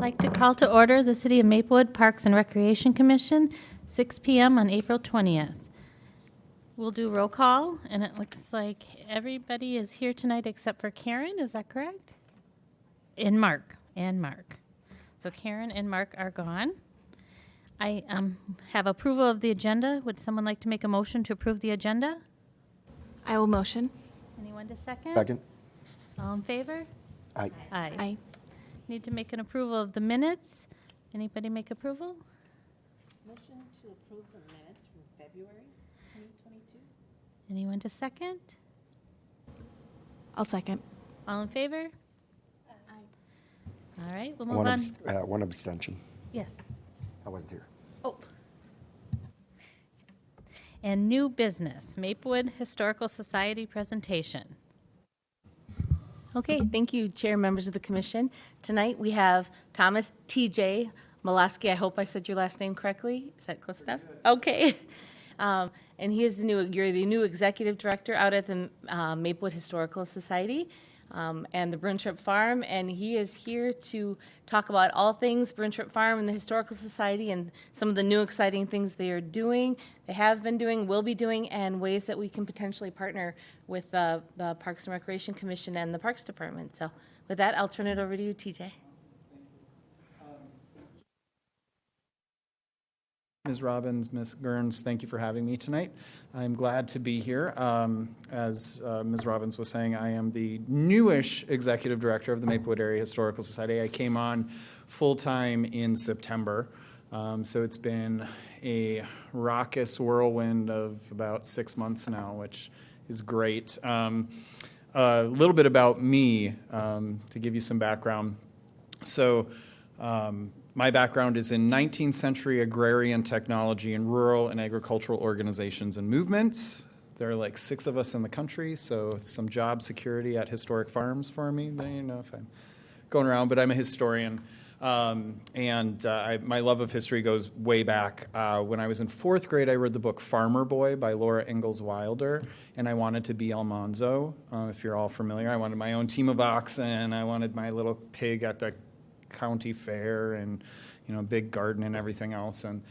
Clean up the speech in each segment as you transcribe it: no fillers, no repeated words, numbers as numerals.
I'd like to call to order the City of Maplewood Parks and Recreation Commission, 6 p.m. on April 20th. We'll do roll call, and it looks like everybody is here tonight except for Karen. Is that correct? And Mark. So Karen and Mark are gone. I have approval of the agenda. Would someone like to make a motion to approve the agenda? I will motion. Anyone to second? Second. All in favor? Aye. Aye. Need to make an approval of the minutes. Anybody make approval? Motion to approve the minutes from February 2022. Anyone to second? I'll second. All in favor? Aye. All right, we'll move on. One abstention. Yes. I wasn't here. Oh. And new business, Maplewood Historical Society presentation. Okay, thank you, Chair, members of the Commission. Tonight we have Thomas T.J. Molaski. I hope I said your last name correctly. Is that close enough? Okay. And he is you're the new executive director out at the Maplewood Historical Society and the Bruntrip Farm, and he is here to talk about all things Bruntrip Farm and the Historical Society and some of the new exciting things they are doing, they have been doing, will be doing, and ways that we can potentially partner with the Parks and Recreation Commission and the Parks Department. So with that, I'll turn it over to you, TJ. Ms. Robbins, Ms. Gerns, thank you for having me tonight. I'm glad to be here. As Ms. Robbins was saying, I am the newish executive director of the Maplewood Area Historical Society. I came on full-time in September, so it's been a raucous whirlwind of about 6 months now, which is great. A little bit about me to give you some background. So, my background is in 19th century agrarian technology and rural and agricultural organizations and movements. There are like 6 of us in the country, so it's some job security at historic farms for me. You know, if I'm going around, but I'm a historian. My love of history goes way back. When I was in 4th grade, I read the book Farmer Boy by Laura Ingalls Wilder, and I wanted to be Almanzo, if you're all familiar. I wanted my own team of oxen. I wanted my little pig at the county fair and, you know, big garden and everything else. And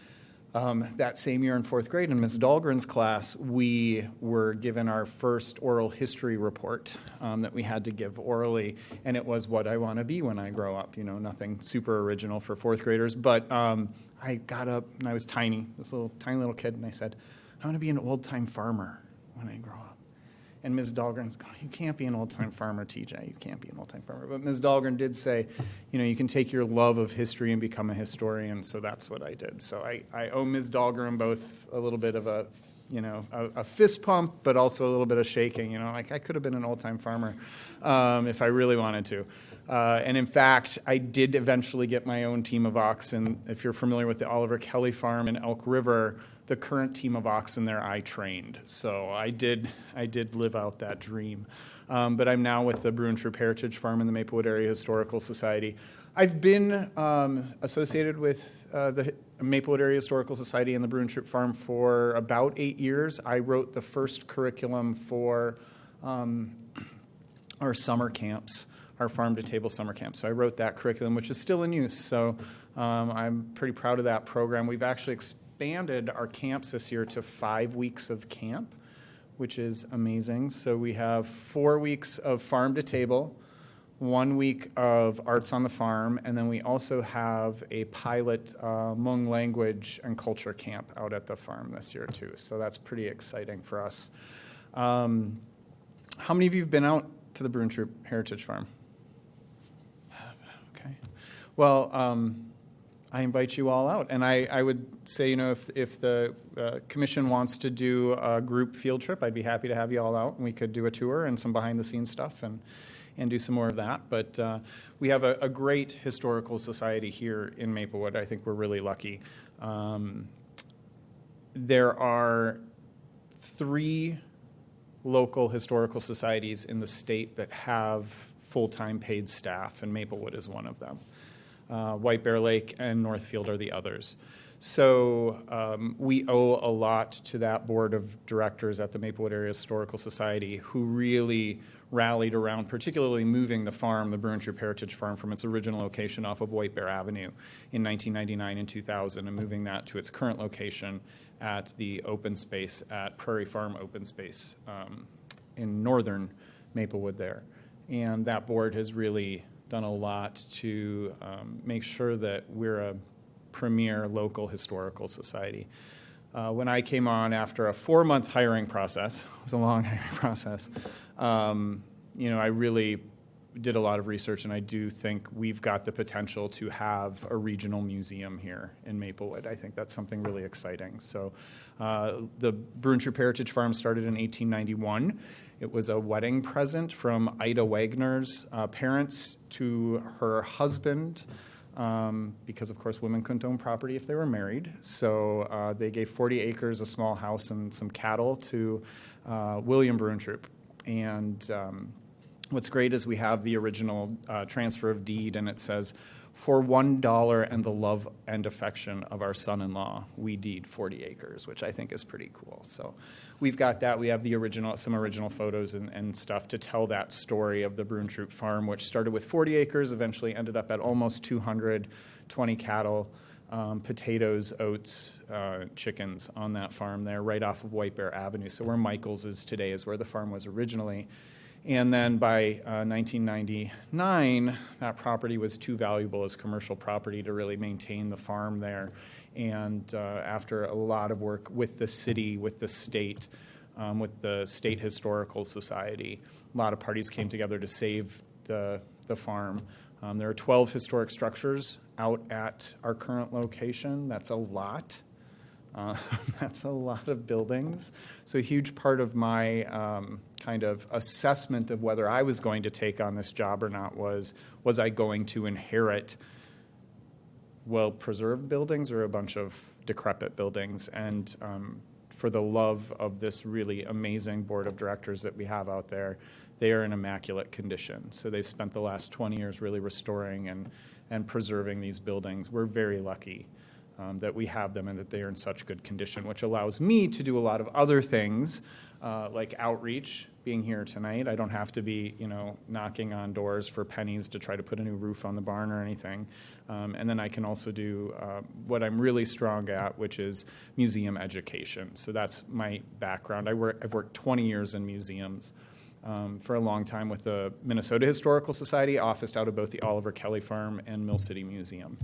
that same year in 4th grade in Ms. Dahlgren's class, we were given our first oral history report that we had to give orally, and it was what I want to be when I grow up. You know, nothing super original for 4th graders, but I got up and I was tiny, this tiny little kid, and I said, I want to be an old-time farmer when I grow up. And Ms. Dahlgren's going, you can't be an old-time farmer, TJ. You can't be an old-time farmer. But Ms. Dahlgren did say, you know, you can take your love of history and become a historian. So that's what I did. So I owe Ms. Dahlgren both a little bit of a, you know, a fist pump, but also a little bit of shaking. You know, like I could have been an old-time farmer if I really wanted to. And in fact, I did eventually get my own team of oxen. If you're familiar with the Oliver Kelly Farm in Elk River, the current team of oxen there I trained. So I did live out that dream. But I'm now with the Bruntrip Heritage Farm in the Maplewood Area Historical Society. I've been associated with the Maplewood Area Historical Society and the Bruntrip Farm for about 8 years. I wrote the first curriculum for our summer camps, our farm-to-table summer camps. So I wrote that curriculum, which is still in use. So I'm pretty proud of that program. We've actually expanded our camps this year to 5 weeks of camp, which is amazing. So we have 4 weeks of farm-to-table, 1 week of arts on the farm, and then we also have a pilot Hmong language and culture camp out at the farm this year too. So that's pretty exciting for us. How many of you have been out to the Bruntrip Heritage Farm? Okay. Well, I invite you all out. And I would say, you know, if the commission wants to do a group field trip, I'd be happy to have you all out, and we could do a tour and some behind-the-scenes stuff and do some more of that. But we have a great historical society here in Maplewood. I think we're really lucky. There are 3 local historical societies in the state that have full-time paid staff, and Maplewood is one of them. White Bear Lake and Northfield are the others. So we owe a lot to that board of directors at the Maplewood Area Historical Society who really rallied around particularly moving the farm, the Bruin Troop Heritage Farm, from its original location off of White Bear Avenue in 1999 and 2000 and moving that to its current location at the open space at Prairie Farm Open Space in northern Maplewood there. And that board has really done a lot to make sure that we're a premier local historical society. When I came on after a 4-month hiring process, it was a long hiring process, I really did a lot of research, and I do think we've got the potential to have a regional museum here in Maplewood. I think that's something really exciting. So the Bruin Troop Heritage Farm started in 1891. It was a wedding present from Ida Wagner's parents to her husband, because, of course, women couldn't own property if they were married. So they gave 40 acres, a small house, and some cattle to William Bruin Troop. And what's great is we have the original transfer of deed, and it says, "For $1 and the love and affection of our son-in-law, we deed 40 acres," which I think is pretty cool. So we've got that. We have some original photos and stuff to tell that story of the Bruin Troop Farm, which started with 40 acres, eventually ended up at almost 220 cattle, potatoes, oats, chickens on that farm there, right off of White Bear Avenue. So where Michael's is today is where the farm was originally. And then by 1999, that property was too valuable as commercial property to really maintain the farm there. And after a lot of work with the city, with the State Historical Society, a lot of parties came together to save the farm. There are 12 historic structures out at our current location. That's a lot. That's a lot of buildings. So a huge part of my kind of assessment of whether I was going to take on this job or not was I going to inherit well-preserved buildings or a bunch of decrepit buildings? And for the love of this really amazing board of directors that we have out there, they are in immaculate condition. So they've spent the last 20 years really restoring and preserving these buildings. We're very lucky that we have them and that they are in such good condition, which allows me to do a lot of other things like outreach. Being here tonight, I don't have to be, knocking on doors for pennies to try to put a new roof on the barn or anything. And then I can also do what I'm really strong at, which is museum education. So that's my background. I've worked 20 years in museums. For a long time with the Minnesota Historical Society, officed out of both the Oliver Kelly Farm and Mill City Museum.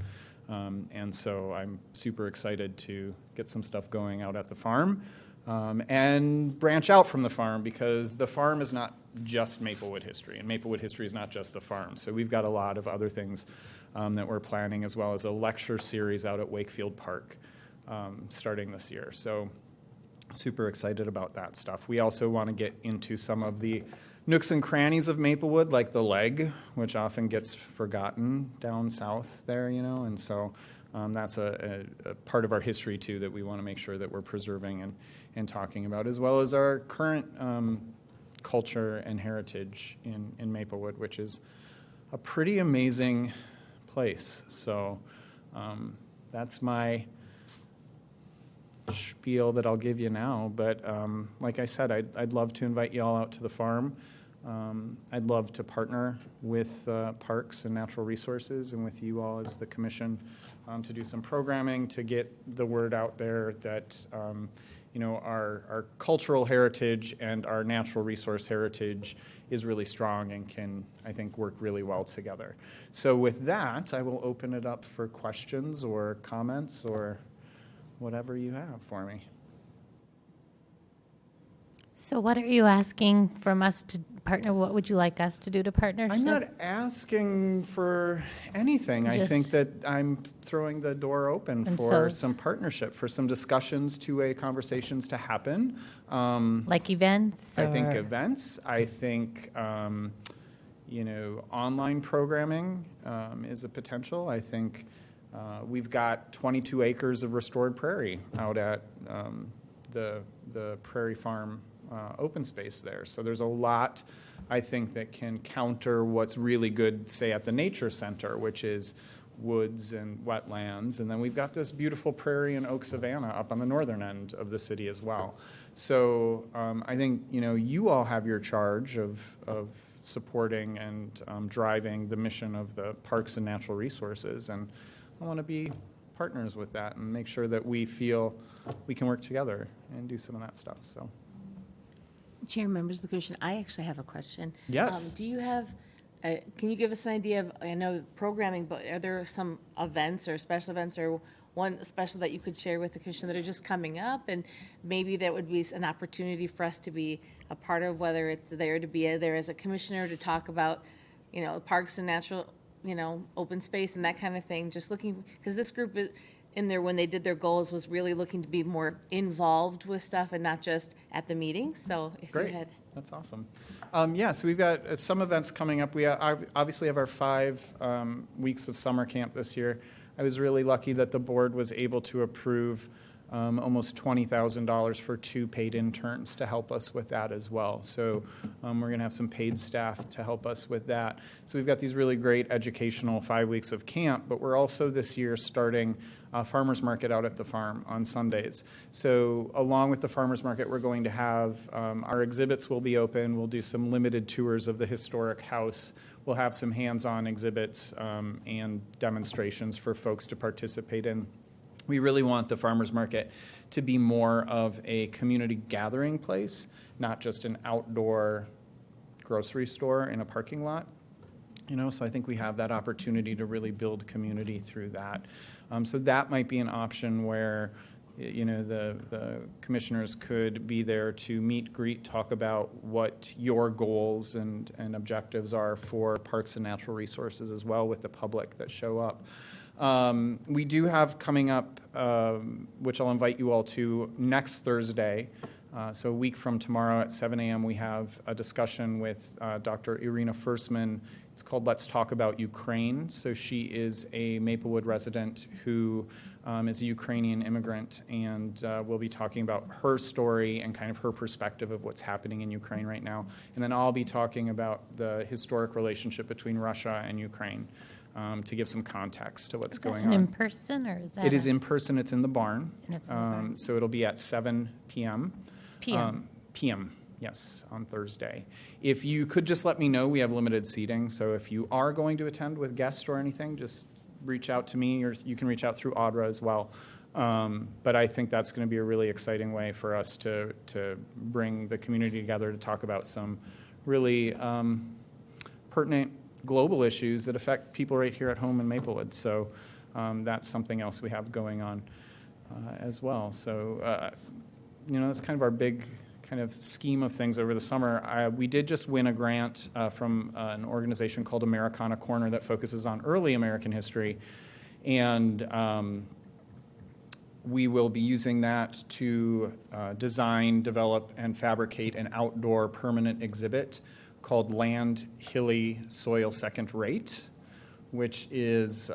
And so I'm super excited to get some stuff going out at the farm and branch out from the farm, because the farm is not just Maplewood history, and Maplewood history is not just the farm. So we've got a lot of other things that we're planning, as well as a lecture series out at Wakefield Park starting this year. So super excited about that stuff. We also want to get into some of the nooks and crannies of Maplewood, like the leg, which often gets forgotten down south there, and so that's a part of our history, too, that we want to make sure that we're preserving and talking about, as well as our current culture and heritage in Maplewood, which is a pretty amazing place. So that's my spiel that I'll give you now, but like I said, I'd love to invite you all out to the farm. I'd love to partner with Parks and Natural Resources and with you all as the commission to do some programming to get the word out there that our cultural heritage and our natural resource heritage is really strong and can, I think, work really well together. So with that, I will open it up for questions or comments or whatever you have for me. So what are you asking from us to partner? What would you like us to do to partner? I'm not asking for anything. I think that I'm throwing the door open for some partnership, for some discussions, two-way conversations to happen. Like events? I think events. I think, online programming is a potential. I think we've got 22 acres of restored prairie out at the Prairie Farm open space there. So there's a lot, I think, that can counter what's really good, say, at the Nature Center, which is woods and wetlands. And then we've got this beautiful prairie and oak savanna up on the northern end of the city as well. So I think, you all have your charge of supporting and driving the mission of the Parks and Natural Resources. And I want to be partners with that and make sure that we feel we can work together and do some of that stuff. So, Chair, members of the commission, I actually have a question. Yes. Do you have, can you give us an idea of, I know programming, but are there some events or special events or one special that you could share with the commission that are just coming up? And maybe that would be an opportunity for us to be a part of, whether it's there to be there as a commissioner to talk about, parks and natural, open space and that kind of thing. Just looking, because this group in there, when they did their goals, was really looking to be more involved with stuff and not just at the meeting. So if great. you had. That's awesome. So we've got some events coming up. We obviously have our 5 weeks of summer camp this year. I was really lucky that the board was able to approve almost $20,000 for 2 paid interns to help us with that as well. So we're going to have some paid staff to help us with that. So we've got these really great educational 5 weeks of camp, but we're also this year starting a farmers market out at the farm on Sundays. So along with the farmers market, we're going to have our exhibits will be open. We'll do some limited tours of the historic house. We'll have some hands-on exhibits and demonstrations for folks to participate in. We really want the farmers market to be more of a community gathering place, not just an outdoor grocery store in a parking lot. So I think we have that opportunity to really build community through that. So that might be an option where, the commissioners could be there to meet, greet, talk about what your goals and objectives are for Parks and Natural Resources as well with the public that show up. We do have coming up, which I'll invite you all to, next Thursday. So a week from tomorrow at 7 a.m. we have a discussion with Dr. Irina Fersman. It's called Let's Talk About Ukraine. So she is a Maplewood resident who is a Ukrainian immigrant, and we'll be talking about her story and kind of her perspective of what's happening in Ukraine right now. And then I'll be talking about the historic relationship between Russia and Ukraine to give some context to what's going on. In person, or is that? It is in person. It's in the barn. And it's in the barn. So it'll be at 7 p.m. PM. PM, yes, on Thursday. If you could just let me know, we have limited seating. So if you are going to attend with guests or anything, just reach out to me, or you can reach out through Audra as well. But I think that's going to be a really exciting way for us to bring the community together to talk about some really pertinent global issues that affect people right here at home in Maplewood. So that's something else we have going on as well. So, that's kind of our big kind of scheme of things over the summer. We did just win a grant from an organization called Americana Corner that focuses on early American history. And we will be using that to design, develop, and fabricate an outdoor permanent exhibit called Land, Hilly, Soil Second Rate, which is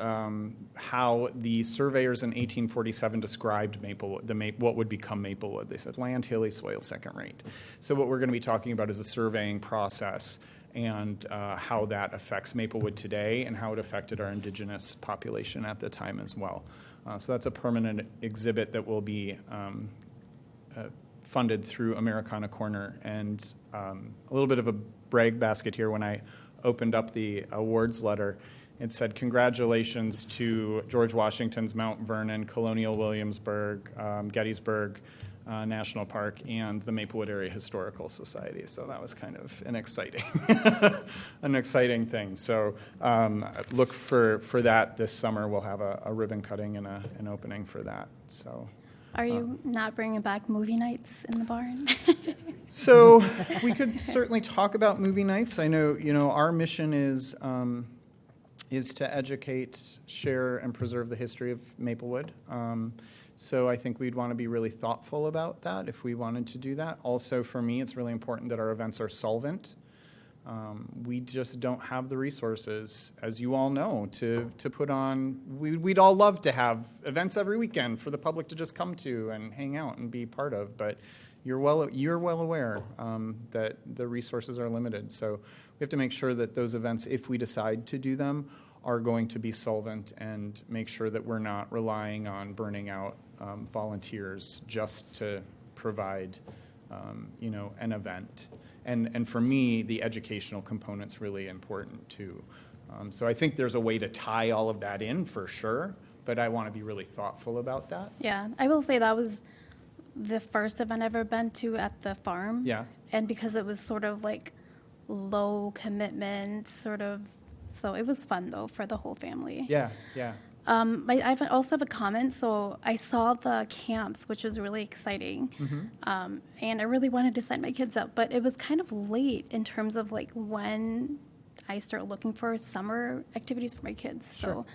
how the surveyors in 1847 described Maplewood, what would become Maplewood. They said land, hilly, soil second rate. So what we're going to be talking about is the surveying process and how that affects Maplewood today and how it affected our indigenous population at the time as well. So that's a permanent exhibit that will be funded through Americana Corner. And a little bit of a brag basket here, when I opened up the awards letter, it said, congratulations to George Washington's Mount Vernon, Colonial Williamsburg, Gettysburg National Park, and the Maplewood Area Historical Society. So that was kind of an exciting thing. So look for that this summer. We'll have a ribbon cutting and an opening for that. So. Are you not bringing back movie nights in the barn? So we could certainly talk about movie nights. I know, our mission is to educate, share, and preserve the history of Maplewood. So I think we'd want to be really thoughtful about that if we wanted to do that. Also, for me, it's really important that our events are solvent. We just don't have the resources, as you all know, to put on. We'd all love to have events every weekend for the public to just come to and hang out and be part of, but you're well aware that the resources are limited. So we have to make sure that those events, if we decide to do them, are going to be solvent and make sure that we're not relying on burning out volunteers just to provide, an event. And for me, the educational component's really important too. So I think there's a way to tie all of that in for sure, but I want to be really thoughtful about that. Yeah, I will say that was the first event I've ever been to at the farm. Yeah. And because it was sort of like low commitment, sort of, so it was fun though for the whole family. Yeah. I also have a comment. So I saw the camps, which was really exciting. And I really wanted to sign my kids up, but it was kind of late in terms of like when I start looking for summer activities for my kids. So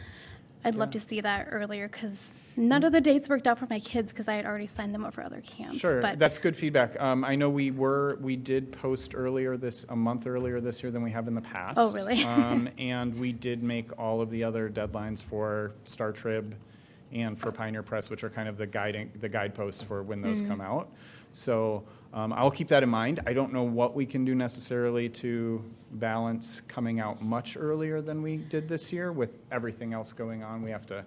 I'd love to see that earlier because none of the dates worked out for my kids because I had already signed them up for other camps. Sure, But that's good feedback. I know we did post a month earlier this year than we have in the past. Oh, really? And we did make all of the other deadlines for Star Trib and for Pioneer Press, which are kind of the guideposts for when those come out. So I'll keep that in mind. I don't know what we can do necessarily to balance coming out much earlier than we did this year. With everything else going on, we have to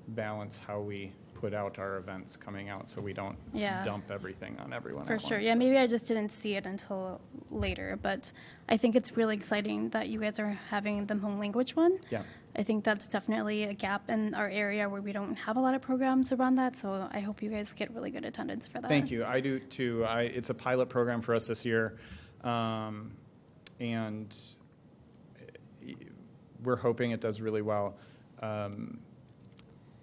balance how we put out our events coming out so we don't dump everything on everyone for at sure. once. Yeah, maybe I just didn't see it until later, but I think it's really exciting that you guys are having the home language one. Yeah. I think that's definitely a gap in our area where we don't have a lot of programs around that, so I hope you guys get really good attendance for that. Thank you. I do too. It's a pilot program for us this year, and we're hoping it does really well.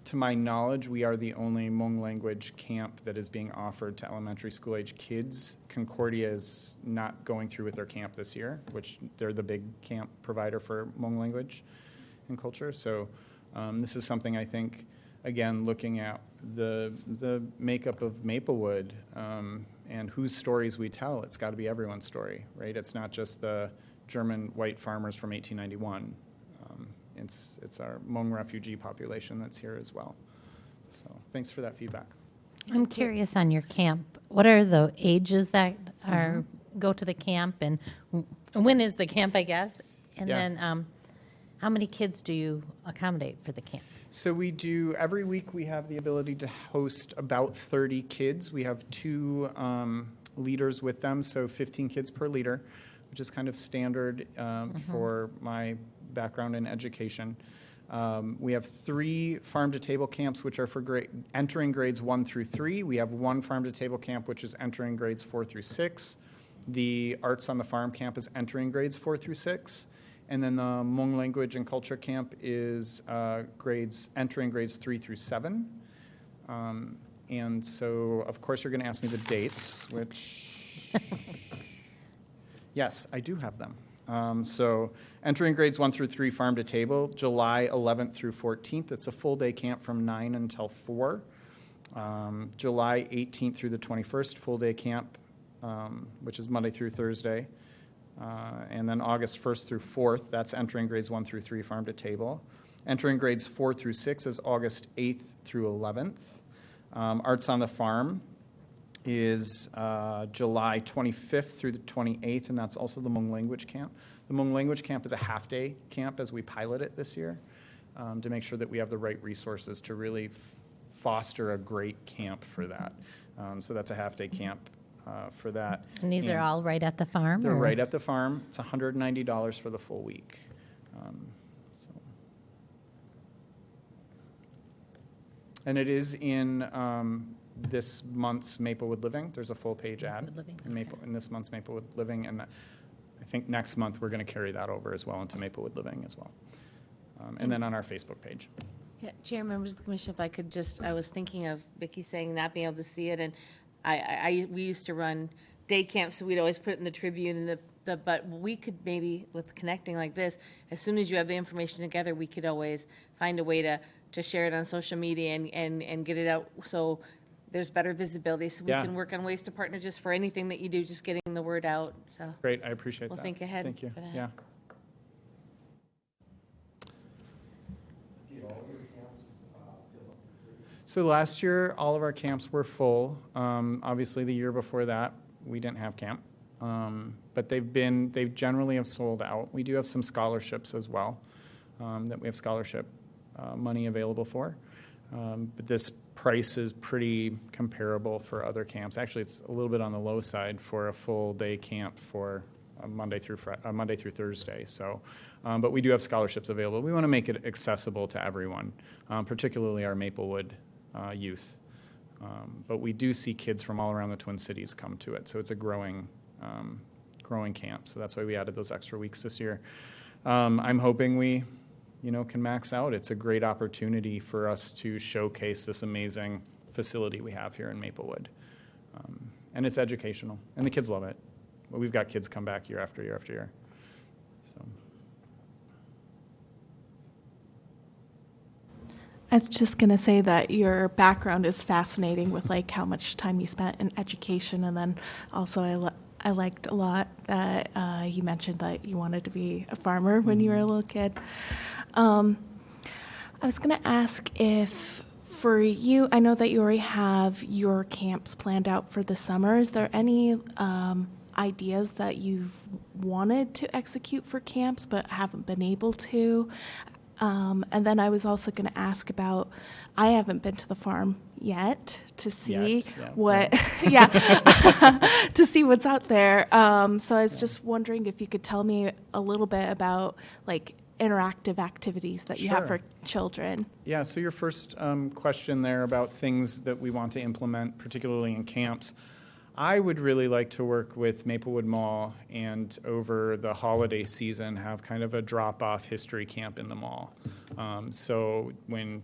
To my knowledge, we are the only Hmong language camp that is being offered to elementary school age kids. Concordia is not going through with their camp this year, which they're the big camp provider for Hmong language and culture. So this is something I think, again, looking at the makeup of Maplewood and whose stories we tell, it's got to be everyone's story, right? It's not just the German white farmers from 1891. It's our Hmong refugee population that's here as well. So thanks for that feedback. I'm curious on your camp. What are the ages that are go to the camp, and when is the camp, I guess? And then how many kids do you accommodate for the camp? So we do, every week we have the ability to host about 30 kids. We have 2 leaders with them, so 15 kids per leader, which is kind of standard for my background in education. We have 3 farm-to-table camps, which are for entering grades 1 through 3. We have 1 farm-to-table camp, which is entering grades 4 through 6. The Arts on the Farm camp is entering grades 4 through 6. And then the Hmong Language and Culture camp is entering grades 3 through 7. And so, of course, you're going to ask me the dates, which... Yes, I do have them. So entering grades 1 through 3, farm to table, July 11th through 14th. It's a full day camp from 9 until 4. July 18th through the 21st, full day camp, which is Monday through Thursday. And then August 1st through 4th, that's entering grades 1 through 3, farm to table. Entering grades 4 through 6 is August 8th through 11th. Arts on the Farm is July 25th through the 28th, and that's also the Hmong Language Camp. The Hmong Language Camp is a half-day camp as we pilot it this year to make sure that we have the right resources to really foster a great camp for that. So that's a half-day camp for that. And these are all right at the farm? They're or? right at the farm. It's $190 for the full week. And it is in this month's Maplewood Living. There's a full-page ad Living, in this month's Maplewood Living, and I think next month we're going to carry that over as well into Maplewood Living as well, and then on our Facebook page. Yeah, Chair, members of the commission, if I could I was thinking of Vicki saying not being able to see it, and we used to run day camps, so we'd always put it in the Tribune, and but we could maybe, with connecting like this, as soon as you have the information together, we could always find a way to share it on social media and get it out so there's better visibility, so we can work on ways to partner just for anything that you do, just getting the word out. So Great, I appreciate that. We'll think ahead. Thank you. For that. Yeah. So last year, all of our camps were full. Obviously, the year before that, we didn't have camp, but they generally have sold out. We do have some scholarships as well. that we have scholarship money available for. But this price is pretty comparable for other camps. Actually, it's a little bit on the low side for a full day camp for Monday through Thursday. So, but we do have scholarships available. We want to make it accessible to everyone, particularly our Maplewood youth. But we do see kids from all around the Twin Cities come to it. So it's a growing camp. So that's why we added those extra weeks this year. I'm hoping we can max out. It's a great opportunity for us to showcase this amazing facility we have here in Maplewood. And it's educational, and the kids love it. We've got kids come back year after year after year. So. I was just going to say that your background is fascinating with like how much time you spent in education, and then also I liked a lot that you mentioned that you wanted to be a farmer when you were a little kid. I was going to ask if for you, I know that you already have your camps planned out for the summer. Is there any ideas that you've wanted to execute for camps but haven't been able to? And then I was also going to ask about, I haven't been to the farm yet to see to see what's out there. So I was just wondering if you could tell me a little bit about like interactive activities that you have for children. Yeah, so your first question there about things that we want to implement, particularly in camps. I would really like to work with Maplewood Mall and over the holiday season have kind of a drop-off history camp in the mall. So when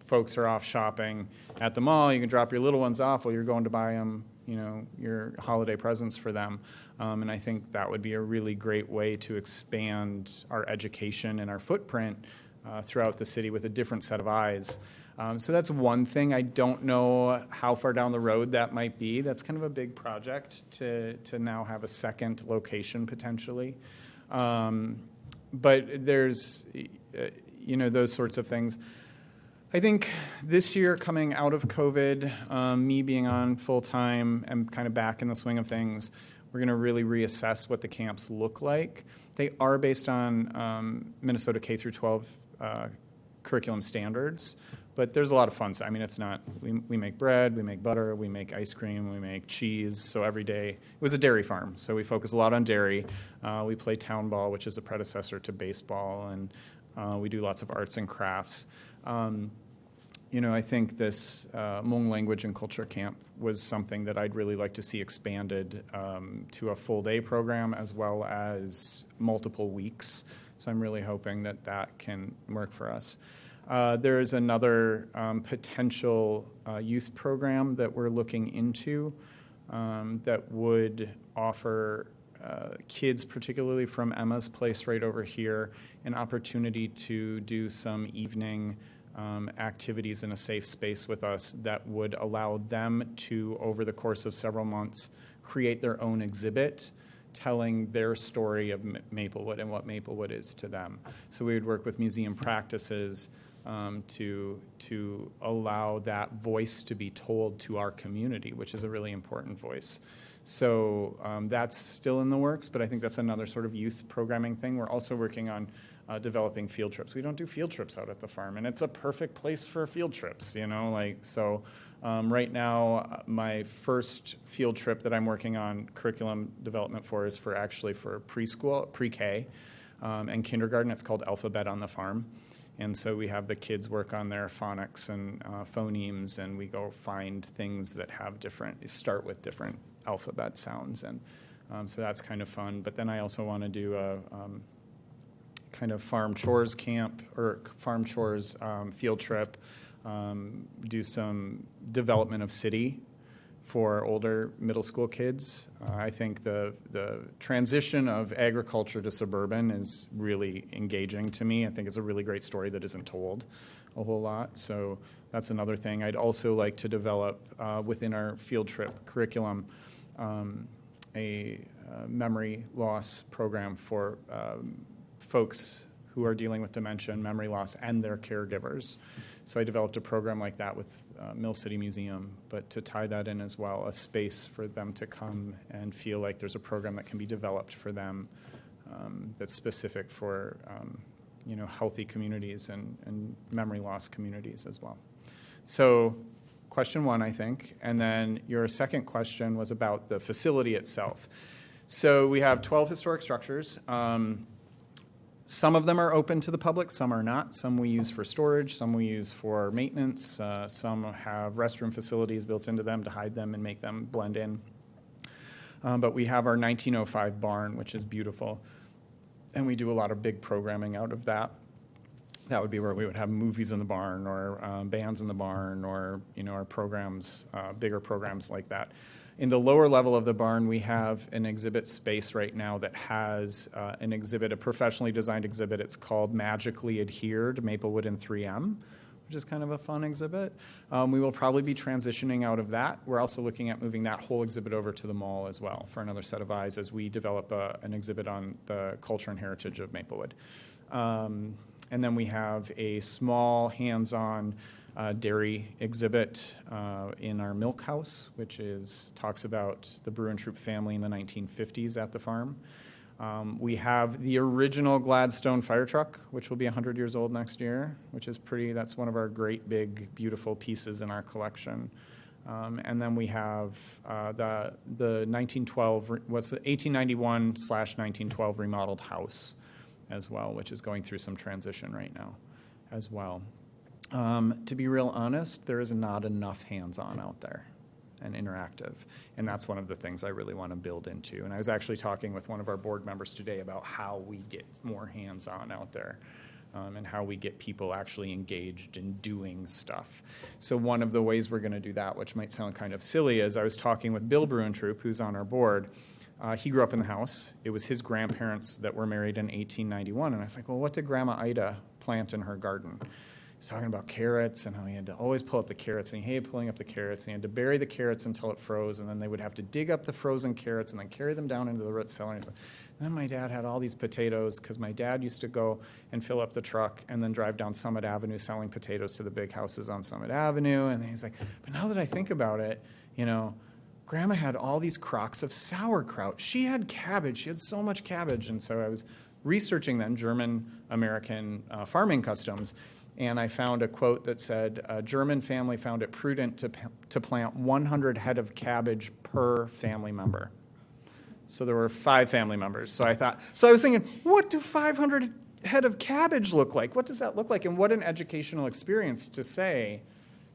folks are off shopping at the mall, you can drop your little ones off while you're going to buy them, your holiday presents for them. And I think that would be a really great way to expand our education and our footprint throughout the city with a different set of eyes. So that's one thing. I don't know how far down the road that might be. That's kind of a big project to now have a second location potentially. But there's, those sorts of things. I think this year coming out of COVID, me being on full-time and kind of back in the swing of things, we're going to really reassess what the camps look like. They are based on Minnesota K through 12 curriculum standards. But there's a lot of fun. I mean, it's not, we make bread, we make butter, we make ice cream, we make cheese. So every day, it was a dairy farm. So we focus a lot on dairy. We play town ball, which is a predecessor to baseball. And we do lots of arts and crafts. I think this Hmong language and culture camp was something that I'd really like to see expanded to a full day program as well as multiple weeks. So I'm really hoping that can work for us. There is another potential youth program that we're looking into that would offer kids, particularly from Emma's place right over here, an opportunity to do some evening activities in a safe space with us that would allow them to, over the course of several months, create their own exhibit telling their story of Maplewood and what Maplewood is to them. So we would work with museum practices to allow that voice to be told to our community, which is a really important voice. So that's still in the works, but I think that's another sort of youth programming thing. We're also working on developing field trips. We don't do field trips out at the farm, and it's a perfect place for field trips, right now, my first field trip that I'm working on curriculum development for is for preschool, pre-K, and kindergarten. It's called Alphabet on the Farm. And so we have the kids work on their phonics and phonemes, and we go find things that start with different alphabet sounds. And so that's kind of fun. But then I also want to do a kind of farm chores camp or farm chores field trip, do some development of city for older middle school kids. I think the transition of agriculture to suburban is really engaging to me. I think it's a really great story that isn't told a whole lot. So that's another thing. I'd also like to develop within our field trip curriculum a memory loss program for folks who are dealing with dementia and memory loss and their caregivers. So I developed a program like that with Mill City Museum, but to tie that in as well, a space for them to come and feel like there's a program that can be developed for them that's specific for healthy communities and memory loss communities as well. So question one, I think, and then your second question was about the facility itself. So we have 12 historic structures. Some of them are open to the public, some are not. Some we use for storage, some we use for maintenance. Some have restroom facilities built into them to hide them and make them blend in. But we have our 1905 barn, which is beautiful. And we do a lot of big programming out of that. That would be where we would have movies in the barn or bands in the barn or, our programs, bigger programs like that. In the lower level of the barn, we have an exhibit space right now that has an exhibit, a professionally designed exhibit. It's called Magically Adhered, Maplewood and 3M, which is kind of a fun exhibit. We will probably be transitioning out of that. We're also looking at moving that whole exhibit over to the mall as well for another set of eyes as we develop an exhibit on the culture and heritage of Maplewood. And then we have a small hands-on dairy exhibit in our milk house, which talks about the Bruin Troop family in the 1950s at the farm. We have the original Gladstone fire truck, which will be 100 years old next year, which is that's one of our great, big, beautiful pieces in our collection. And then we have the 1891/1912 remodeled house as well, which is going through some transition right now as well. To be real honest, there is not enough hands-on out there and interactive, and that's one of the things I really want to build into. And I was actually talking with one of our board members today about how we get more hands-on out there and how we get people actually engaged in doing stuff. So one of the ways we're going to do that, which might sound kind of silly, is I was talking with Bill Bruin Troop, who's on our board. He grew up in the house. It was his grandparents that were married in 1891, and I was like, well, what did Grandma Ida plant in her garden? He's talking about carrots and how he had to always pull up the carrots, and he hated pulling up the carrots, and he had to bury the carrots until it froze, and then they would have to dig up the frozen carrots and then carry them down into the root cellar. And then my dad had all these potatoes because my dad used to go and fill up the truck and then drive down Summit Avenue selling potatoes to the big houses on Summit Avenue. And then he's like, but now that I think about it, Grandma had all these crocks of sauerkraut. She had cabbage. She had so much cabbage. And so I was researching then German-American farming customs, and I found a quote that said, a German family found it prudent to plant 100 head of cabbage per family member. So there were 5 family members. So I was thinking, what do 500 head of cabbage look like? What does that look like? And what an educational experience to say,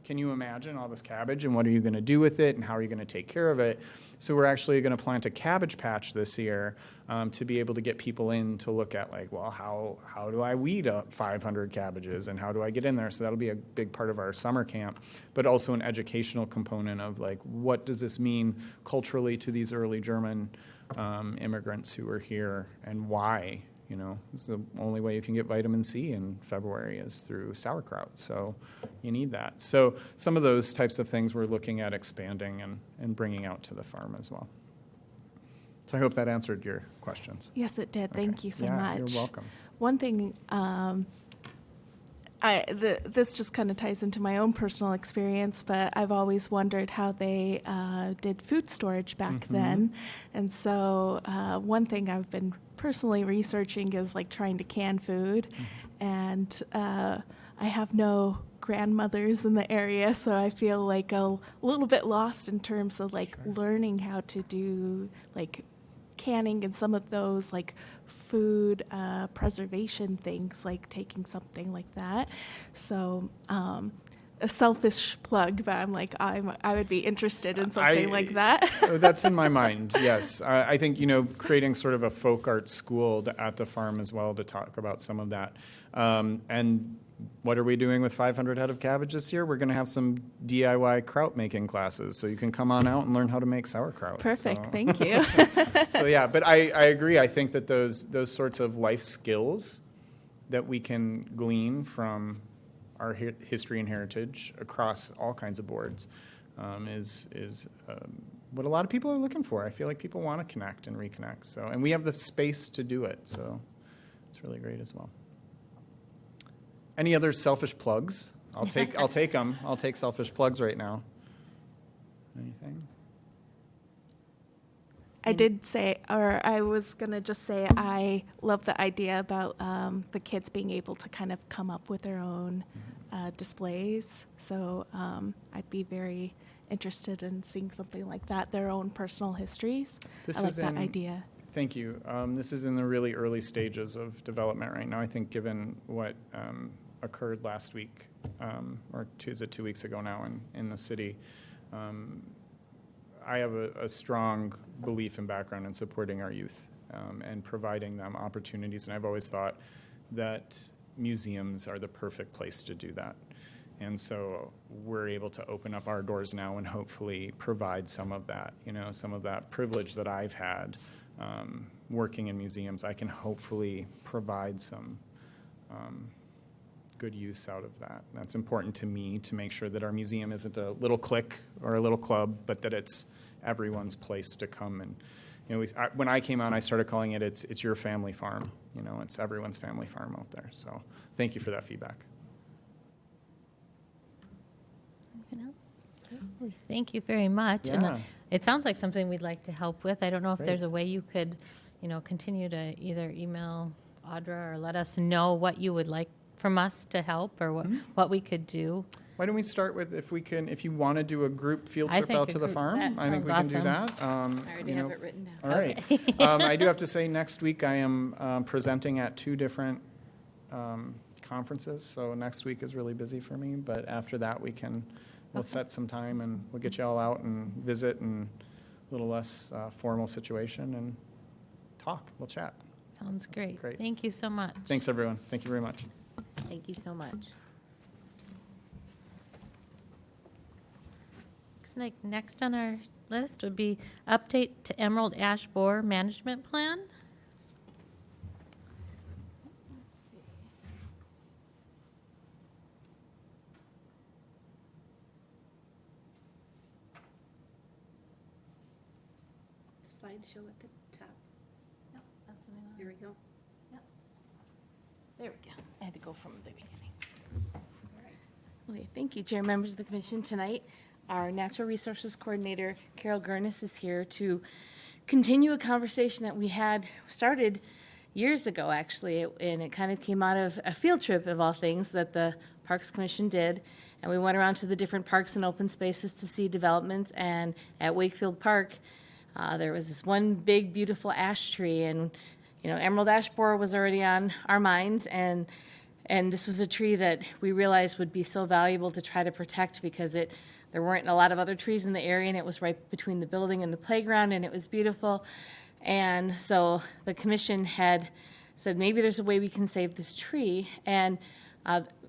can you imagine all this cabbage and what are you going to do with it and how are you going to take care of it? So we're actually going to plant a cabbage patch this year to be able to get people in to look at how do I weed up 500 cabbages and how do I get in there? So that'll be a big part of our summer camp, but also an educational component of what does this mean culturally to these early German immigrants who were here and why? It's the only way you can get vitamin C in February is through sauerkraut. So you need that. So some of those types of things we're looking at expanding and bringing out to the farm as well. So I hope that answered your questions. Yes, it did. Okay. Thank you so Yeah, much. you're welcome. One thing, this just kind of ties into my own personal experience, but I've always wondered how they did food storage back then. And so one thing I've been personally researching is trying to can food. And I have no grandmothers in the area, so I feel a little bit lost in terms of learning how to do canning and some of those food preservation things, taking something like that. So a selfish plug, but I would be interested in something like that. That's in my mind, yes. I think, creating sort of a folk art school at the farm as well to talk about some of that. And what are we doing with 500 head of cabbage this year? We're going to have some DIY kraut making classes, so you can come on out and learn how to make sauerkraut. Perfect, thank you. So yeah, but I agree. I think that those sorts of life skills that we can glean from our history and heritage across all kinds of boards is what a lot of people are looking for. I feel like people want to connect and reconnect. So, and we have the space to do it. So it's really great as well. Any other selfish plugs? I'll take them. I'll take selfish plugs right now. Anything? I did say, or I was going to just say, I love the idea about the kids being able to kind of come up with their own displays. So I'd be very interested in seeing something like that, their own personal histories. I like that idea. Thank you. This is in the really early stages of development right now. I think given what occurred last week, or 2 weeks ago now in the city, I have a strong belief and background in supporting our youth and providing them opportunities. And I've always thought that museums are the perfect place to do that. And so we're able to open up our doors now and hopefully provide some of that, some of that privilege that I've had working in museums. I can hopefully provide some good use out of that. That's important to me, to make sure that our museum isn't a little clique or a little club, but that it's everyone's place to come. And when I came out, I started calling it it's your family farm. It's everyone's family farm out there. So thank you for that feedback. Well, thank you very much. Yeah. And it sounds like something we'd like to help with. I don't know if Great. there's a way you could, continue to either email Audra or let us know what you would like from us to help, or what we could do. Why don't we start with, if you want to do a group field I trip think out a to the group- farm, that I think we sounds can do awesome. that. I already have it written down. All right. I do have to say, next week I am presenting at 2 different conferences, so next week is really busy for me, but after that we'll set some time and we'll get you all out and visit in a little less formal situation and we'll chat. Sounds great. Great. Thank you so much. Thanks, everyone. Thank you very much. Thank you so much. Looks like next on our list would be update to Emerald Ash Borer Management Plan. Slideshow at the top. Yep, that's what I want. Here we go. There we go. I had to go from the beginning. Okay, thank you, Chair, members of the commission. Tonight, our Natural Resources Coordinator, Carol Gurnis, is here to continue a conversation that we had started years ago, actually, and it kind of came out of a field trip, of all things, that the Parks Commission did. And we went around to the different parks and open spaces to see developments, and at Wakefield Park, there was this one big, beautiful ash tree, and emerald ash borer was already on our minds, and this was a tree that we realized would be so valuable to try to protect because there weren't a lot of other trees in the area, and it was right between the building and the playground, and it was beautiful. And so the commission had said, maybe there's a way we can save this tree. And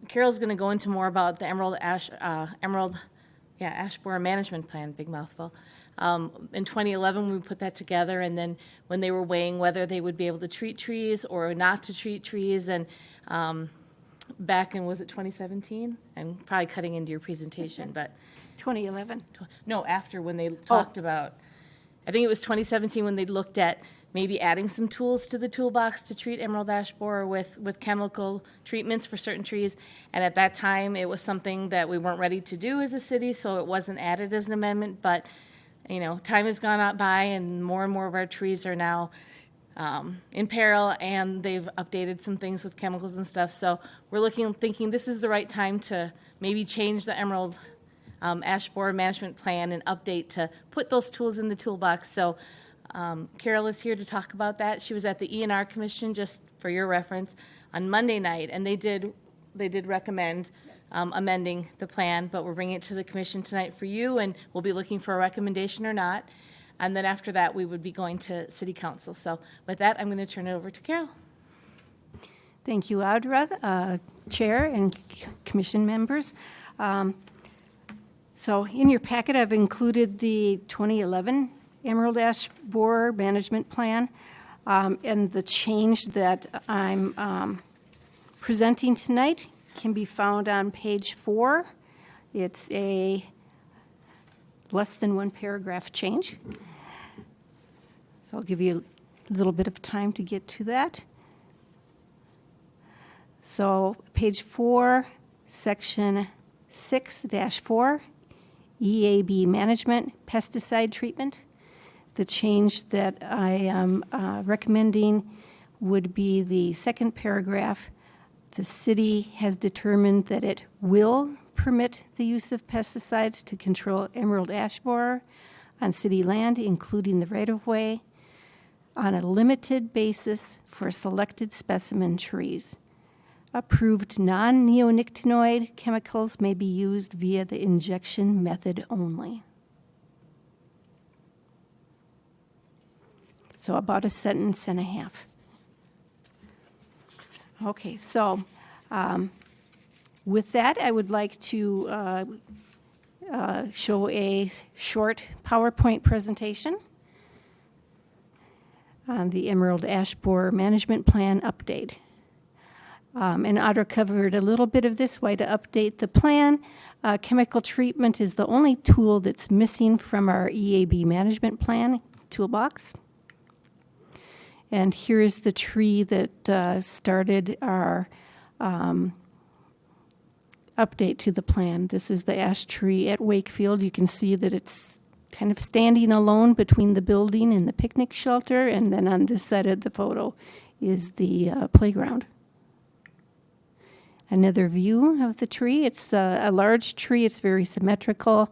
Carol's going to go into more about the ash borer management plan, big mouthful. In 2011, we put that together, and then when they were weighing whether they would be able to treat trees or not to treat trees, and back in, was it 2017? I'm probably cutting into your presentation, but 2011. no, after, when they talked about, I think it was 2017 when they looked at maybe adding some tools to the toolbox to treat emerald ash borer with chemical treatments for certain trees. And at that time, it was something that we weren't ready to do as a city, so it wasn't added as an amendment. But time has gone on by, and more of our trees are now in peril, and they've updated some things with chemicals and stuff. So we're thinking this is the right time to maybe change the emerald ash borer management plan and update to put those tools in the toolbox. So Carol is here to talk about that. She was at the E&R Commission, just for your reference, on Monday night, and they did recommend amending the plan, but we're bringing it to the commission tonight for you, and we'll be looking for a recommendation or not. And then after that, we would be going to City Council. So with that, I'm going to turn it over to Carol. Thank you, Audra, Chair and Commission members. So in your packet, I've included the 2011 Emerald Ash Borer Management Plan, and the change that I'm presenting tonight can be found on page 4. It's a less than one paragraph change. So I'll give you a little bit of time to get to that. So page 4, section 6-4, EAB management, pesticide treatment. The change that I am recommending would be the second paragraph. The city has determined that it will permit the use of pesticides to control emerald ash borer on city land, including the right-of-way, on a limited basis for selected specimen trees. Approved non-neonicotinoid chemicals may be used via the injection method only. So about a sentence and a half. Okay, so with that, I would like to show a short PowerPoint presentation on the Emerald Ash Borer Management Plan update. And Audra covered a little bit of this, why to update the plan. Chemical treatment is the only tool that's missing from our EAB management plan toolbox. And here is the tree that started our update to the plan. This is the ash tree at Wakefield. You can see that it's kind of standing alone between the building and the picnic shelter, and then on this side of the photo is the playground. Another view of the tree. It's a large tree. It's very symmetrical.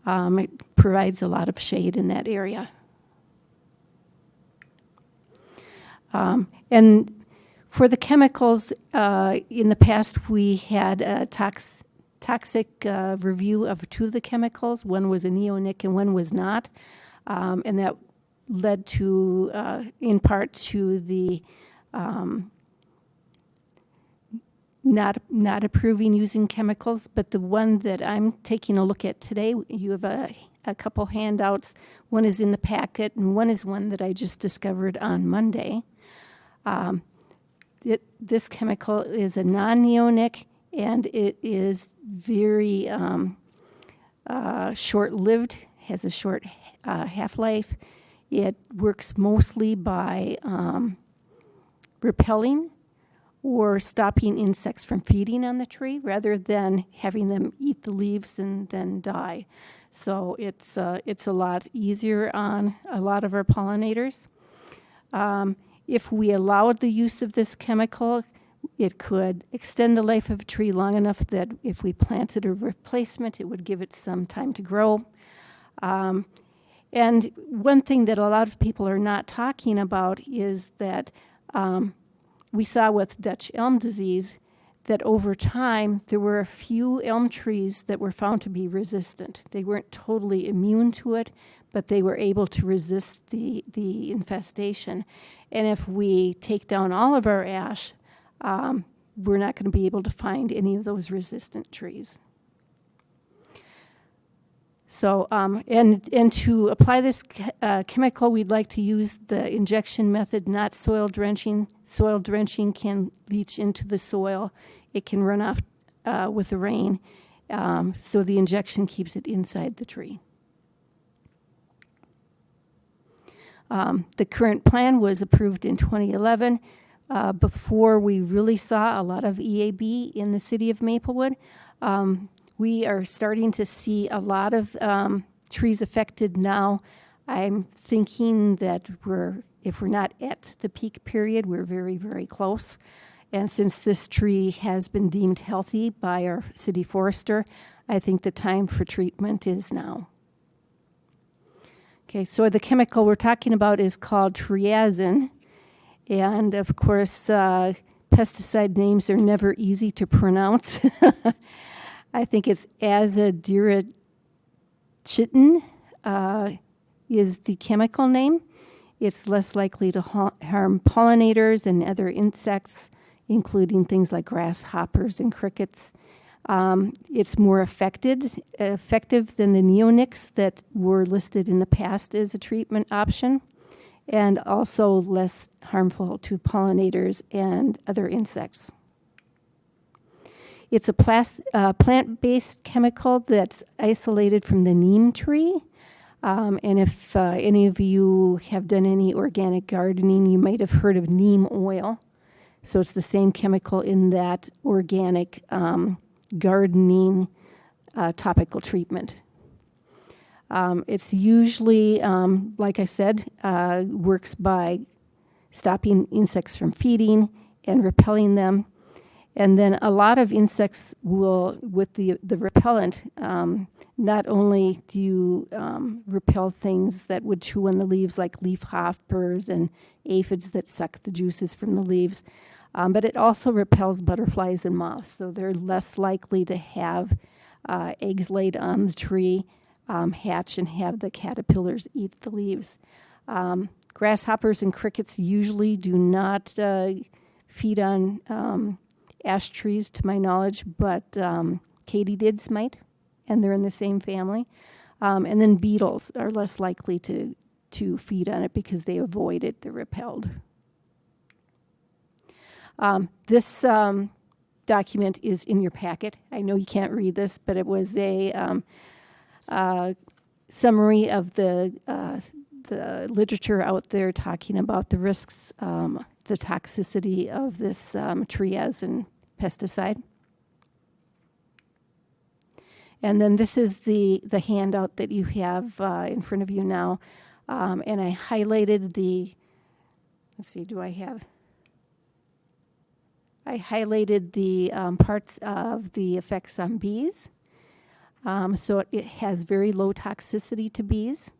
It provides a lot of shade in that area. And for the chemicals, in the past we had a toxic review of two of the chemicals. One was a neonic and one was not. And that led to, in part, to the not approving using chemicals. But the one that I'm taking a look at today, you have a couple handouts. One is in the packet, and one is one that I just discovered on Monday. This chemical is a non-neonic, and it is very short-lived, has a short half-life. It works mostly by repelling or stopping insects from feeding on the tree rather than having them eat the leaves and then die. So it's a lot easier on a lot of our pollinators. If we allowed the use of this chemical, it could extend the life of a tree long enough that if we planted a replacement, it would give it some time to grow. And one thing that a lot of people are not talking about is that we saw with Dutch elm disease that over time there were a few elm trees that were found to be resistant. They weren't totally immune to it, but they were able to resist the infestation. And if we take down all of our ash, we're not going to be able to find any of those resistant trees. So, and to apply this chemical, we'd like to use the injection method, not soil drenching. Soil drenching can leach into the soil. It can run off with the rain. So the injection keeps it inside the tree. The current plan was approved in 2011 before we really saw a lot of EAB in the city of Maplewood. We are starting to see a lot of trees affected now. I'm thinking that if we're not at the peak period, we're very, very close. And since this tree has been deemed healthy by our city forester, I think the time for treatment is now. Okay, so the chemical we're talking about is called triazine. And of course, pesticide names are never easy to pronounce. I think it's azadirachtin is the chemical name. It's less likely to harm pollinators and other insects, including things like grasshoppers and crickets. It's more effective than the neonics that were listed in the past as a treatment option, and also less harmful to pollinators and other insects. It's a plant-based chemical that's isolated from the neem tree. And if any of you have done any organic gardening, you might have heard of neem oil. So it's the same chemical in that organic gardening topical treatment. It's usually, like I said, works by stopping insects from feeding and repelling them. And then a lot of insects will, with the repellent, not only do you repel things that would chew on the leaves like leaf hoppers and aphids that suck the juices from the leaves, but it also repels butterflies and moths. So they're less likely to have eggs laid on the tree, hatch, and have the caterpillars eat the leaves. Grasshoppers and crickets usually do not feed on ash trees, to my knowledge, but katydids might, and they're in the same family. And then beetles are less likely to feed on it because they avoid it, they're repelled. This document is in your packet. I know you can't read this, but it was a summary of the literature out there talking about the risks, the toxicity of this tree as a pesticide. And then this is the handout that you have in front of you now. And I highlighted let's see, I highlighted the parts of the effects on bees. So it has very low toxicity to bees.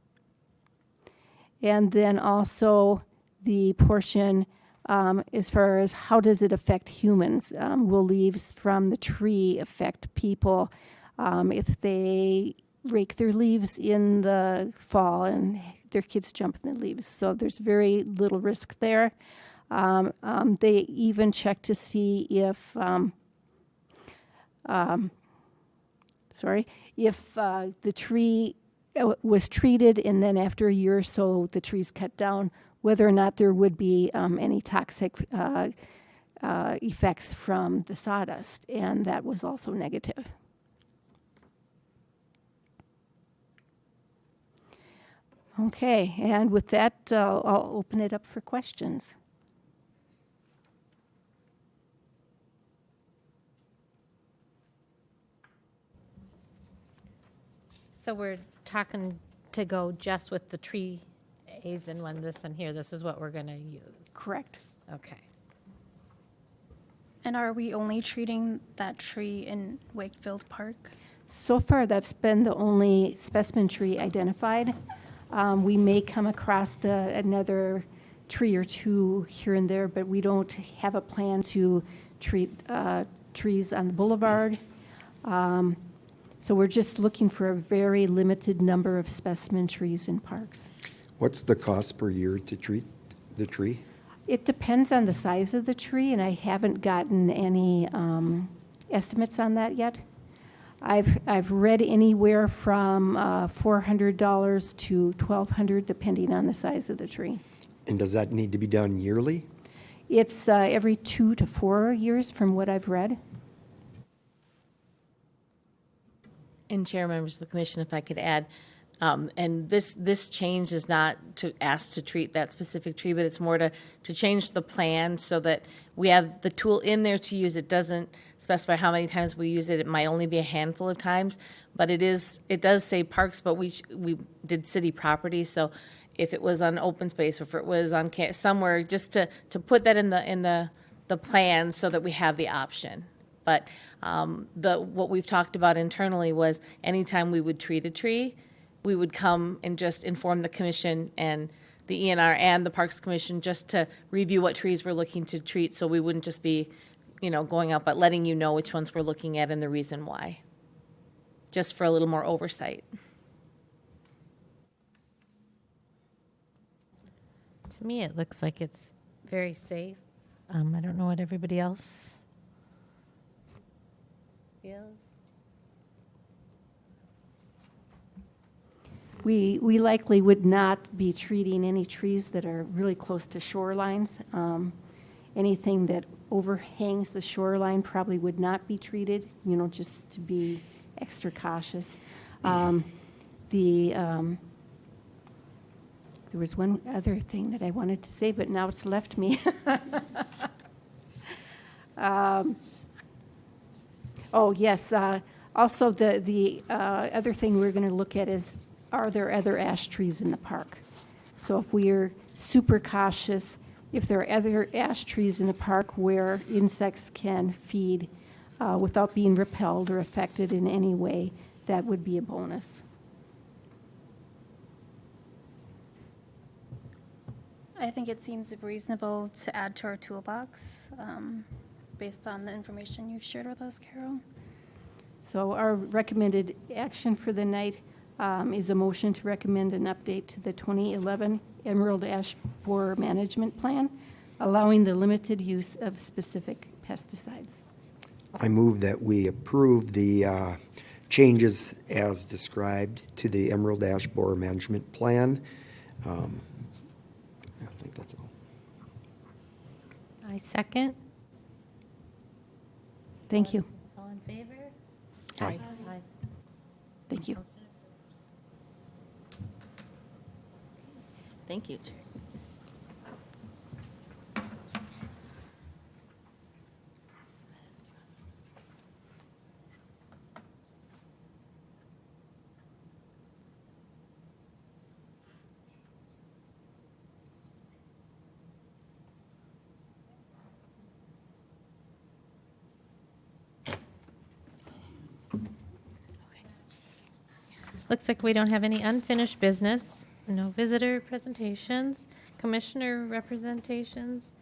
And then also the portion as far as how does it affect humans. Will leaves from the tree affect people if they rake their leaves in the fall and their kids jump in the leaves? So there's very little risk there. They even check to see if the tree was treated and then after a year or so the tree's cut down, whether or not there would be any toxic effects from the sawdust, and that was also negative. Okay, and with that, I'll open it up for questions. So we're talking to go just with the tree A's and one, this one here. This is what we're going to use. Correct. Okay. And are we only treating that tree in Wakefield Park? So far, that's been the only specimen tree identified. We may come across another tree or two here and there, but we don't have a plan to treat trees on the boulevard. So we're just looking for a very limited number of specimen trees in parks. What's the cost per year to treat the tree? It depends on the size of the tree, and I haven't gotten any estimates on that yet. I've read anywhere from $400 to $1,200, depending on the size of the tree. And does that need to be done yearly? It's every 2 to 4 years from what I've read. And Chair, members of the commission, if I could add, and this change is not to ask to treat that specific tree, but it's more to change the plan so that we have the tool in there to use. It doesn't specify how many times we use it. It might only be a handful of times, but it does say parks, but we did city property. So if it was on open space or if it was on somewhere, just to put that in the plan so that we have the option. But what we've talked about internally was anytime we would treat a tree, we would come and just inform the commission and the ENR and the Parks Commission just to review what trees we're looking to treat, so we wouldn't just be, going out, but letting you know which ones we're looking at and the reason why, just for a little more oversight. To me, it looks like it's very safe. I don't know what everybody else feels. We likely would not be treating any trees that are really close to shorelines. Anything that overhangs the shoreline probably would not be treated, just to be extra cautious. There was one other thing that I wanted to say, but now it's left me. Oh, yes. Also, the other thing we're going to look at is are there other ash trees in the park? So if we're super cautious, if there are other ash trees in the park where insects can feed without being repelled or affected in any way, that would be a bonus. I think it seems reasonable to add to our toolbox based on the information you've shared with us, Carol. So our recommended action for the night is a motion to recommend an update to the 2011 Emerald Ash Borer Management Plan, allowing the limited use of specific pesticides. I move that we approve the changes as described to the Emerald Ash Borer Management Plan. I think that's all. I second. Thank you. All in favor? Aye. Aye. Thank you. Thank you, Chair. Looks like we don't have any unfinished business, no visitor presentations, commissioner representations.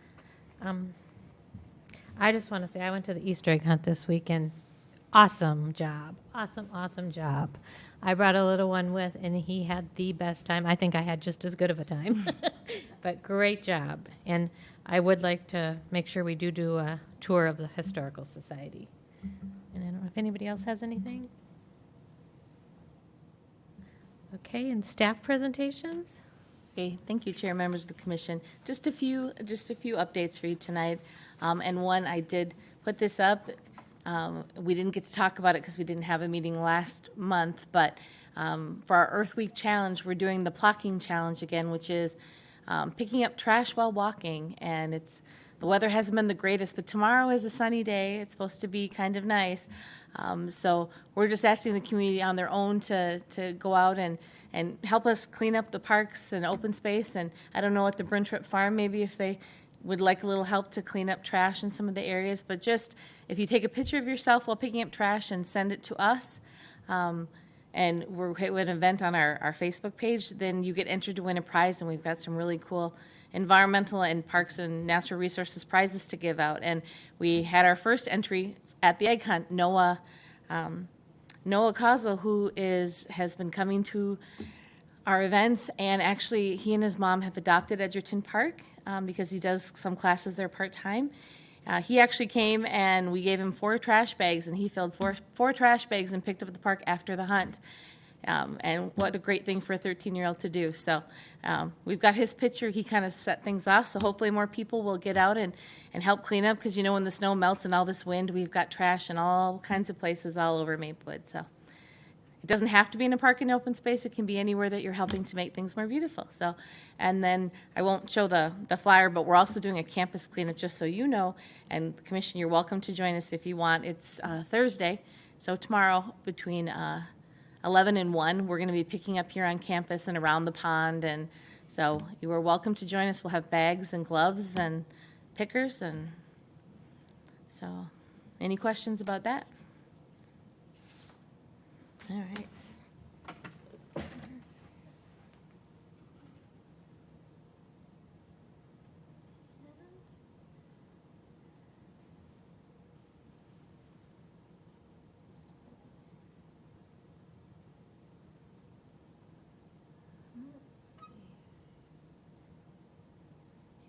I just want to say I went to the Easter egg hunt this weekend. Awesome job. Awesome job. I brought a little one with, and he had the best time. I think I had just as good of a time. But great job. And I would like to make sure we do a tour of the Historical Society. And I don't know if anybody else has anything. Okay, and staff presentations? Okay, thank you, Chair, members of the Commission. Just a few updates for you tonight. And one, I did put this up. We didn't get to talk about it because we didn't have a meeting last month, but for our Earth Week challenge, we're doing the Plocking Challenge again, which is picking up trash while walking. And the weather hasn't been the greatest, but tomorrow is a sunny day. It's supposed to be kind of nice. So we're just asking the community on their own to go out and help us clean up the parks and open space. And I don't know at the Brintrop Farm, maybe if they would like a little help to clean up trash in some of the areas. But just if you take a picture of yourself while picking up trash and send it to us, and we're with an event on our Facebook page, then you get entered to win a prize. And we've got some really cool environmental and parks and natural resources prizes to give out. And we had our first entry at the egg hunt, Noah Coslow, who has been coming to our events, and actually he and his mom have adopted Edgerton Park because he does some classes there part-time. He actually came and we gave him 4 trash bags, and he filled four trash bags and picked up the park after the hunt. And what a great thing for a 13-year-old to do. So we've got his picture. He kind of set things off, so hopefully more people will get out and help clean up, because, when the snow melts and all this wind, we've got trash in all kinds of places all over Maplewood. So it doesn't have to be in a park and open space. It can be anywhere that you're helping to make things more beautiful. So, and then I won't show the flyer, but we're also doing a campus cleanup, just so you know. And the Commission, you're welcome to join us if you want. It's Thursday, so tomorrow between 11 and 1, we're going to be picking up here on campus and around the pond. And so you are welcome to join us. We'll have bags and gloves and pickers. And so any questions about that? All right.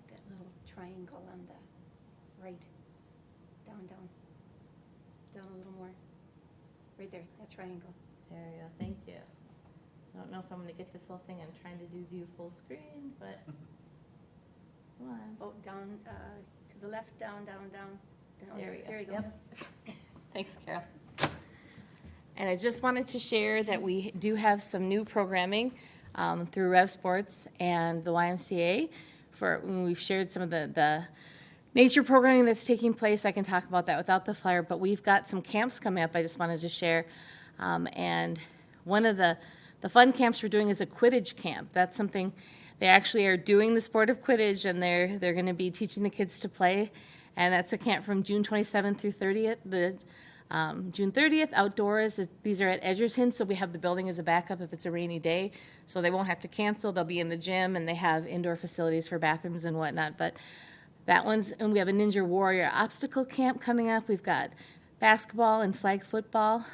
That little triangle on the right. Down a little more. Right there, that triangle. There we go. Thank you. I don't know if I'm going to get this whole thing. I'm trying to do view full screen, but come on. Oh, down to the left, down. There we go. There you go. Yep. Thanks, Carol. And I just wanted to share that we do have some new programming through Rev Sports and the YMCA. We've shared some of the nature programming that's taking place. I can talk about that without the flyer, but we've got some camps coming up I just wanted to share. And one of the the fun camps we're doing is a Quidditch camp. That's something they actually are doing the sport of Quidditch, and they're going to be teaching the kids to play. And that's a camp from June 27th through 30th. June 30th, outdoors. These are at Edgerton, so we have the building as a backup if it's a rainy day. So they won't have to cancel. They'll be in the gym, and they have indoor facilities for bathrooms and whatnot. But that one's, and we have a Ninja Warrior obstacle camp coming up. We've got basketball and flag football.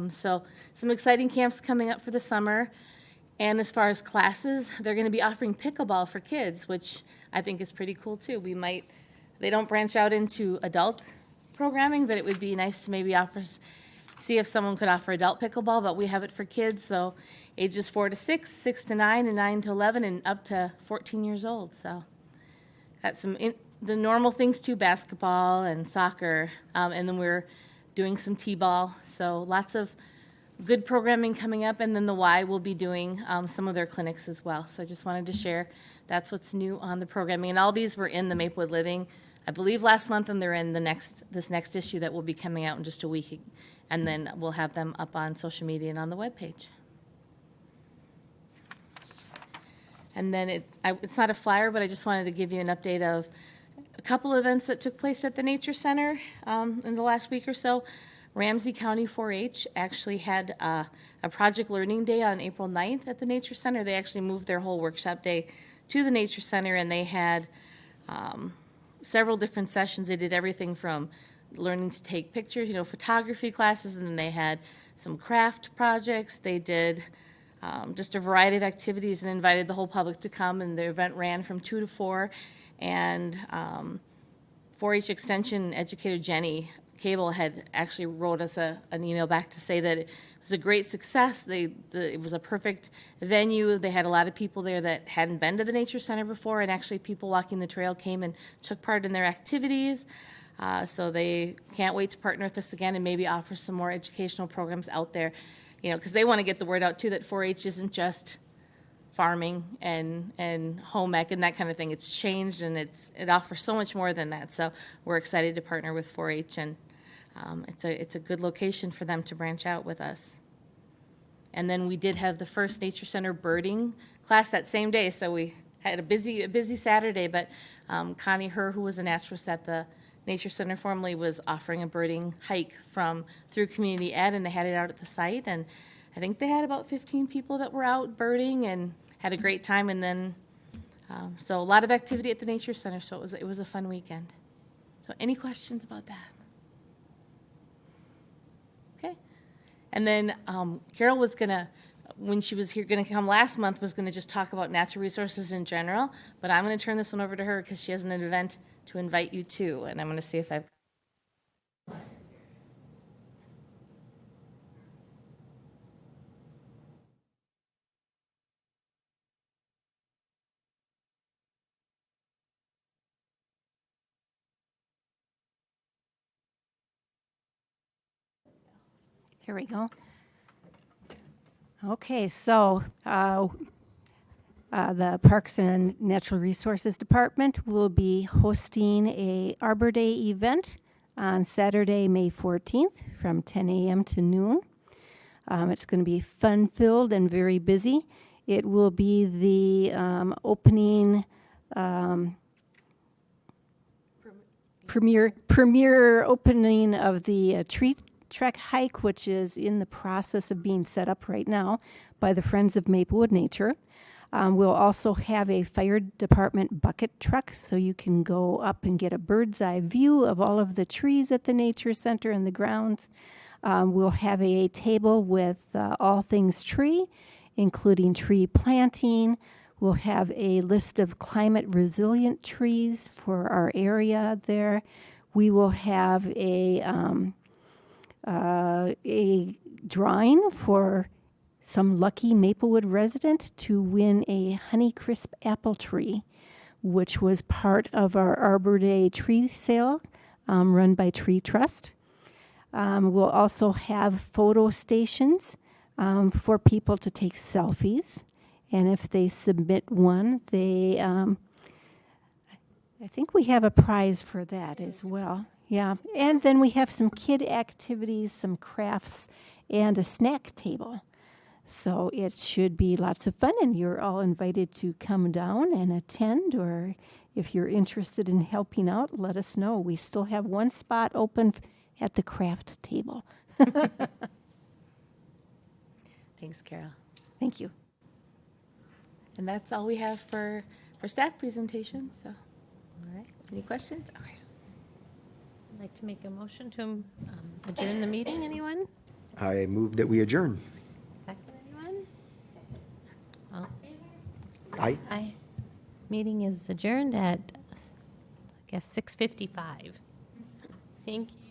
So some exciting camps coming up for the summer. And as far as classes, they're going to be offering pickleball for kids, which I think is pretty cool too. They don't branch out into adult programming, but it would be nice to maybe see if someone could offer adult pickleball, but we have it for kids, so ages 4 to 6, 6 to 9, and 9 to 11, and up to 14 years old. So got the normal things too, basketball and soccer, and then we're doing some t-ball, so lots of good programming coming up, and then the Y will be doing some of their clinics as well. So I just wanted to share that's what's new on the programming, and all these were in the Maplewood Living, I believe, last month, and they're in this next issue that will be coming out in just a week, and then we'll have them up on social media and on the webpage. And then it's not a flyer, but I just wanted to give you an update of a couple of events that took place at the Nature Center in the last week or so. Ramsey County 4-H actually had a Project Learning Day on April 9th at the Nature Center. They actually moved their whole workshop day to the Nature Center, and they had several different sessions. They did everything from learning to take pictures, photography classes, and then they had some craft projects. They did just a variety of activities and invited the whole public to come, and the event ran from 2 to 4. And 4-H Extension educator Jenny Cable had actually wrote us an email back to say that it was a great success. It was a perfect venue. They had a lot of people there that hadn't been to the Nature Center before, and actually people walking the trail came and took part in their activities. So they can't wait to partner with us again and maybe offer some more educational programs out there, because they want to get the word out too that 4-H isn't just farming and home ec and that kind of thing. It's changed, and it offers so much more than that. So we're excited to partner with 4-H, and it's a good location for them to branch out with us. And then we did have the first Nature Center birding class that same day, so we had a busy Saturday. But Connie Herr, who was a naturalist at the Nature Center formerly, was offering a birding hike through community ed, and they had it out at the site, and I think they had about 15 people that were out birding and had a great time. And then so a lot of activity at the Nature Center, so it was a fun weekend. So any questions about that? Okay. And then Carol was when she was here, going to come last month, was going to just talk about natural resources in general, but I'm going to turn this one over to her because she has an event to invite you to, and I'm going to see if I've. Here we go. Okay, so the Parks and Natural Resources Department will be hosting a Arbor Day event on Saturday, May 14th from 10 a.m. to noon. It's going to be fun-filled and very busy. It will be the opening premier opening of the tree trek hike, which is in the process of being set up right now by the Friends of Maplewood Nature. We'll also have a fire department bucket truck, so you can go up and get a bird's eye view of all of the trees at the Nature Center and the grounds. We'll have a table with all things tree, including tree planting. We'll have a list of climate resilient trees for our area there. We will have a drawing for some lucky Maplewood resident to win a Honeycrisp apple tree, which was part of our Arbor Day tree sale run by Tree Trust. We'll also have photo stations for people to take selfies. And if they submit one, I think we have a prize for that as well. Yeah, and then we have some kid activities, some crafts, and a snack table. So it should be lots of fun, and you're all invited to come down and attend, or if you're interested in helping out, let us know. We still have one spot open at the craft table. Thanks, Carol. Thank you. And that's all we have for staff presentation, so. All right, any questions? Okay. I'd like to make a motion to adjourn the meeting. Anyone? I move that we adjourn. Second, anyone? All in favor? Aye. Aye. Meeting is adjourned at, I guess, 6:55. Thank you.